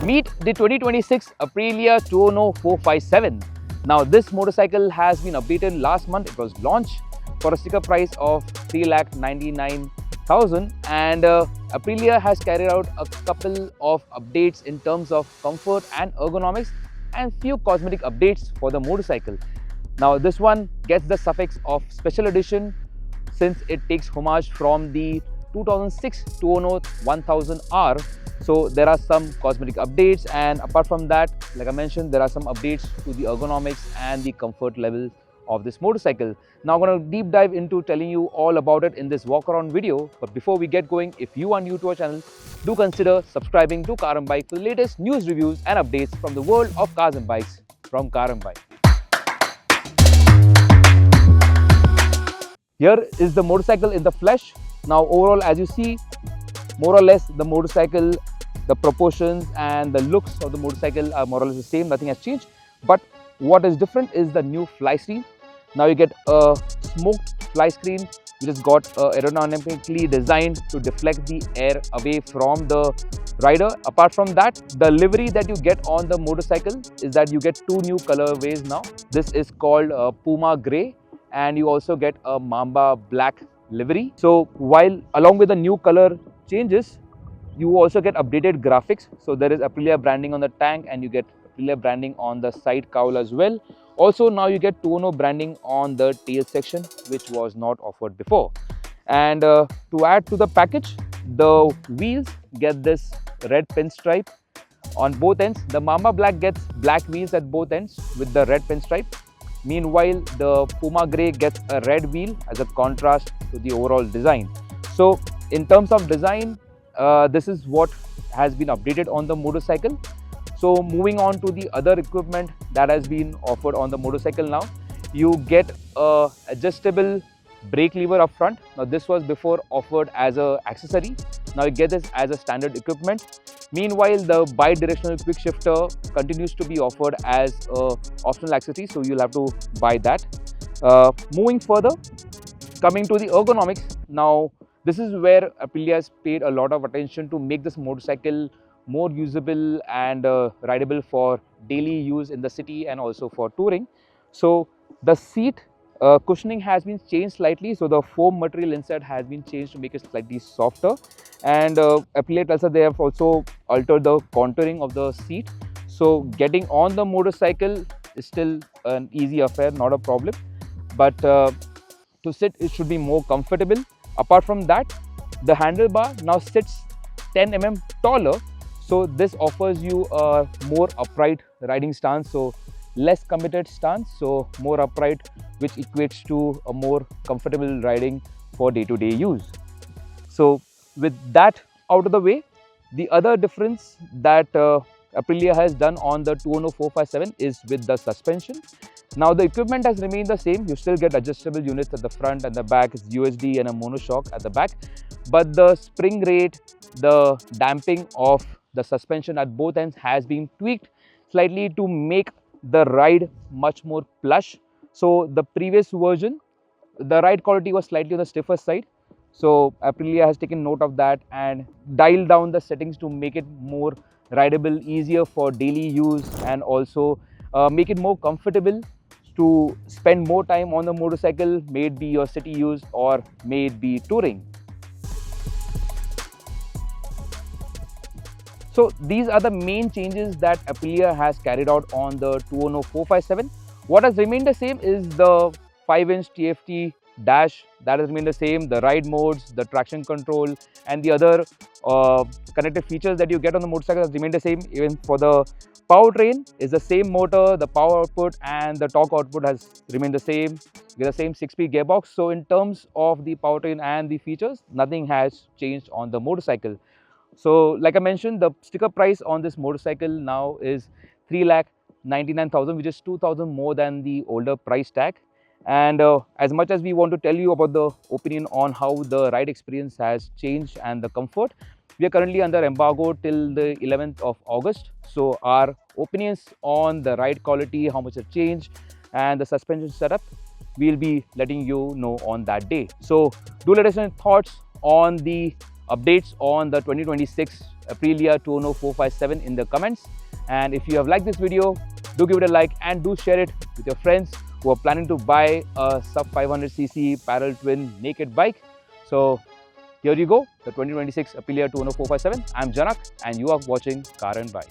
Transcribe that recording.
Meet the 2026 Aprilia Tuono 457. Now this motorcycle has been updated last month. It was launched for a sticker price of 3,99,000 and Aprilia has carried out a couple of updates in terms of comfort and ergonomics and few cosmetic updates for the motorcycle. Now this one gets the suffix of special edition since it takes homage from the 2006 Tuono 1000R. So there are some cosmetic updates, and apart from that, like I mentioned, there are some updates to the ergonomics and the comfort level of this motorcycle. Now I'm going to deep dive into telling you all about it in this walk around video. But before we get going, if you are new to our channel, do consider subscribing to Car and Bike for the latest news, reviews and updates from the world of cars and bikes from Car and Bike. Here is the motorcycle in the flesh. Now overall, as you see, more or less the motorcycle, the proportions and the looks of the motorcycle are more or less the same. Nothing has changed. But what is different is the new fly screen. Now you get a smoked fly screen which is got aerodynamically designed to deflect the air away from the rider. Apart from that, the livery that you get on the motorcycle is that you get two new colorways now. This is called Puma Grey, and you also get a Mamba Black livery. So while along with the new color changes, you also get updated graphics. So there is Aprilia branding on the tank and you get Aprilia branding on the side cowl as well. Also now you get Tuono branding on the tail section, which was not offered before. And to add to the package, the wheels get this red pinstripe on both ends. The Mamba Black gets black wheels at both ends with the red pinstripe. Meanwhile, the Puma Grey gets a red wheel as a contrast to the overall design. So in terms of design, this is what has been updated on the motorcycle. So moving on to the other equipment that has been offered on the motorcycle now, you get a adjustable brake lever up front. Now this was before offered as an accessory. Now you get this as a standard equipment. Meanwhile, the bi-directional quick shifter continues to be offered as an optional accessory, so you'll have to buy that. Moving further, coming to the ergonomics, now this is where Aprilia has paid a lot of attention to make this motorcycle more usable and rideable for daily use in the city and also for touring. So the seat cushioning has been changed slightly, so the foam material inside has been changed to make it slightly softer, and Aprilia tells us they have also altered the contouring of the seat. So getting on the motorcycle is still an easy affair, not a problem, but to sit it should be more comfortable. Apart from that, the handlebar now sits 10 mm taller, so this offers you a more upright riding stance, so less committed stance, so more upright, which equates to a more comfortable riding for day-to-day use. So with that out of the way, the other difference that Aprilia has done on the Tuono 457 is with the suspension. Now the equipment has remained the same. You still get adjustable units at the front and the back. It's USD and a monoshock at the back, but the spring rate, the damping of the suspension at both ends has been tweaked slightly to make the ride much more plush. So the previous version, the ride quality was slightly on the stiffer side. So Aprilia has taken note of that and dialed down the settings to make it more rideable, easier for daily use, and also make it more comfortable to spend more time on the motorcycle, may it be your city use or may it be touring. So these are the main changes that Aprilia has carried out on the Tuono 457. What has remained the same is the 5-inch TFT dash. That has remained the same, the ride modes, the traction control and the other connected features that you get on the motorcycle has remained the same. Even for the powertrain is the same motor, the power output and the torque output has remained the same. You get the same 6-speed gearbox. So in terms of the powertrain and the features, nothing has changed on the motorcycle. So like I mentioned, the sticker price on this motorcycle now is 3,99,000, which is 2,000 more than the older price tag. And as much as we want to tell you about the opinion on how the ride experience has changed and the comfort, we are currently under embargo till the 11th of August. So our opinions on the ride quality, how much it changed and the suspension setup, we'll be letting you know on that day. So do let us know your thoughts on the updates on the 2026 Aprilia Tuono 457 in the comments. And if you have liked this video, do give it a like and do share it with your friends who are planning to buy a sub 500cc parallel twin naked bike. So here you go, the 2026 Aprilia Tuono 457. I'm Janak and you are watching Car and Bike.